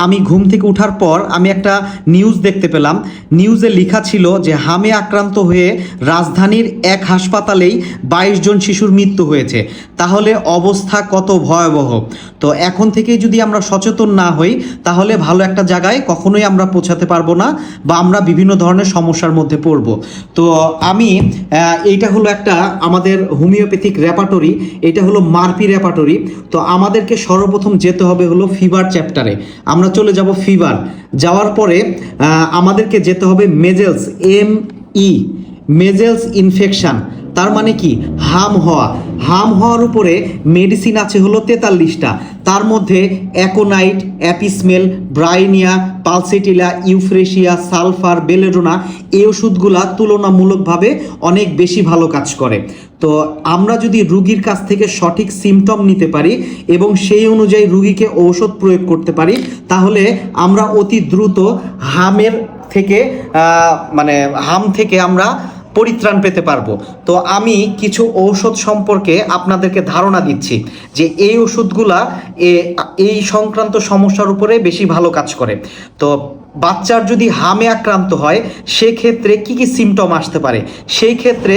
আমি ঘুম থেকে ওঠার পর আমি একটা নিউজ দেখতে পেলাম। নিউজে লেখা ছিল যে হামে আক্রান্ত হয়ে রাজধানীর এক হাসপাতালেই 22 জন শিশুর মৃত্যু হয়েছে। তাহলে অবস্থা কত ভয়াবহ। তো এখন থেকেই যদি আমরা সচেতন না হই তাহলে ভালো একটা জায়গায় কখনোই আমরা পৌঁছাতে পারবো না, বা আমরা বিভিন্ন ধরনের সমস্যার মধ্যে পড়ব। তো আমি এইটা হলো একটা আমাদের হোমিওপ্যাথিক রেপার্টরি, এটা হলো মারপি রেপার্টরি। তো আমাদেরকে সর্বপ্রথম যেতে হবে হলো ফিভার চ্যাপ্টারে। আমরা চলে যাব ফিভার, যাওয়ার পরে আমাদেরকে যেতে হবে মেজেলস, মেজেলস ইনফেকশন। তার মানে কি হাম হওয়ার উপরে মেডিসিন আছে হলো 43টা। তার মধ্যে aconite, অ্যাপিসমেল, ব্রাইনিয়া, pulsatilla, euphrasia, sulphur, belladonna, এই ওষুধগুলা তুলনামূলকভাবে অনেক বেশি ভালো কাজ করে। তো আমরা যদি রুগীর কাছ থেকে সঠিক সিমটম নিতে পারি এবং সেই অনুযায়ী রুগীকে ঔষধ প্রয়োগ করতে পারি, তাহলে আমরা অতি দ্রুত হামের থেকে হাম থেকে আমরা পরিত্রাণ পেতে পারবো। তো আমি কিছু ঔষধ সম্পর্কে আপনাদেরকে ধারণা দিচ্ছি যে এই ওষুধগুলা এই সংক্রান্ত সমস্যার উপরে বেশি ভালো কাজ করে। তো বাচ্চার যদি হামে আক্রান্ত হয় সেক্ষেত্রে কি কি সিমটম আসতে পারে? সেই ক্ষেত্রে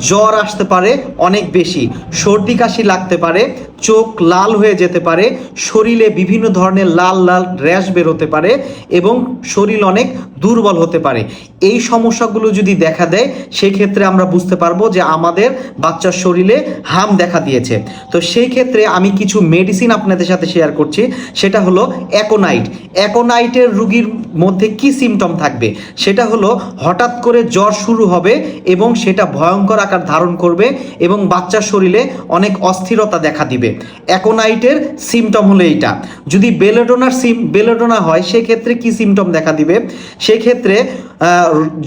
জ্বর আসতে পারে অনেক বেশি, সর্দি কাশি লাগতে পারে, চোখ লাল হয়ে যেতে পারে, শরীরে বিভিন্ন ধরনের লাল লাল র্যাশ বেরোতে পারে এবং শরীর অনেক দুর্বল হতে পারে। এই সমস্যাগুলো যদি দেখা দেয় সেক্ষেত্রে আমরা বুঝতে পারবো যে আমাদের বাচ্চার শরীরে হাম দেখা দিয়েছে। তো সেই ক্ষেত্রে আমি কিছু মেডিসিন আপনাদের সাথে শেয়ার করছি। সেটা হলো অ্যাকোনাইটের রুগীর মধ্যে কি সিমটম থাকবে? সেটা হলো হঠাৎ করে জ্বর শুরু হবে এবং সেটা ভয়ঙ্কর আকার ধারণ করবে এবং বাচ্চার শরীরে অনেক অস্থিরতা দেখা দিবে। অ্যাকোনাইটের সিমটম হলো এইটা। যদি বেলেডোনা হয় সেক্ষেত্রে কি সিমটম দেখা দিবে? সেক্ষেত্রে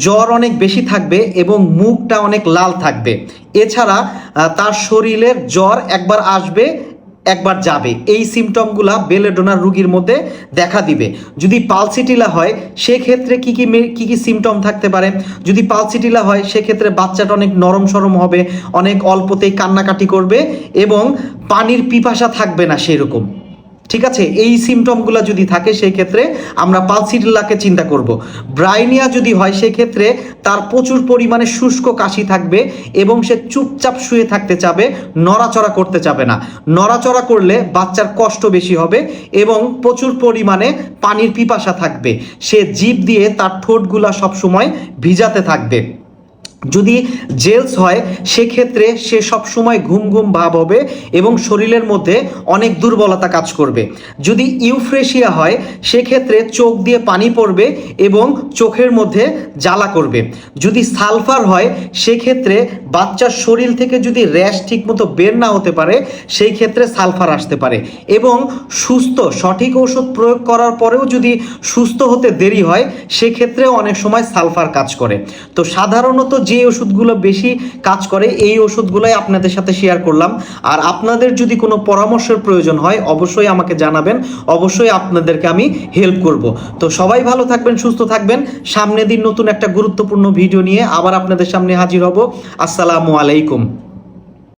জ্বর অনেক বেশি থাকবে এবং মুখটা অনেক লাল থাকবে। এছাড়া তার শরীরের জ্বর একবার আসবে একবার যাবে, এই সিমটমগুলা বেলেডোনার রুগীর মধ্যে দেখা দিবে। যদি পালসিটিলা হয় সেক্ষেত্রে কি কি সিমটম থাকতে পারে? যদি পালসিটিলা হয় সেক্ষেত্রে বাচ্চাটা অনেক নরম সরম হবে, অনেক অল্পতেই কান্নাকাটি করবে এবং পানির পিপাসা থাকবে না সেরকম। ঠিক আছে, এই সিমটমগুলো যদি থাকে সেই ক্ষেত্রে আমরা পালসিটিলাকে চিন্তা করব। ব্রাইনিয়া যদি হয় সেক্ষেত্রে তার প্রচুর পরিমাণে শুষ্ক কাশি থাকবে এবং সে চুপচাপ শুয়ে থাকতে চাবে, নড়াচড়া করতে চাবে না। নড়াচড়া করলে বাচ্চার কষ্ট বেশি হবে এবং প্রচুর পরিমাণে পানির পিপাসা থাকবে, সে জিভ দিয়ে তার ঠোঁটগুলা সবসময় ভিজাতে থাকবে। যদি জেলস হয় সেক্ষেত্রে সে সবসময় ঘুম ঘুম ভাব হবে এবং শরীরের মধ্যে অনেক দুর্বলতা কাজ করবে। যদি ইউফ্রেশিয়া হয় সেক্ষেত্রে চোখ দিয়ে পানি পড়বে এবং চোখের মধ্যে জ্বালা করবে। যদি সালফার হয় সেক্ষেত্রে বাচ্চার শরীর থেকে যদি র্যাশ ঠিকমতো বের না হতে পারে সেই ক্ষেত্রে সালফার আসতে পারে এবং সঠিক ওষুধ প্রয়োগ করার পরেও যদি সুস্থ হতে দেরি হয় সেক্ষেত্রেও অনেক সময় সালফার কাজ করে। তো সাধারণত যে ওষুধগুলো বেশি কাজ করে এই ওষুধগুলোই আপনাদের সাথে শেয়ার করলাম। আর আপনাদের যদি কোনো পরামর্শের প্রয়োজন হয় অবশ্যই আমাকে জানাবেন, অবশ্যই আপনাদেরকে আমি হেল্প করব। তো সবাই ভালো থাকবেন, সুস্থ থাকবেন। সামনের দিন নতুন একটা গুরুত্বপূর্ণ ভিডিও নিয়ে আবার আপনাদের সামনে হাজির হব। আসসালামু আলাইকুম।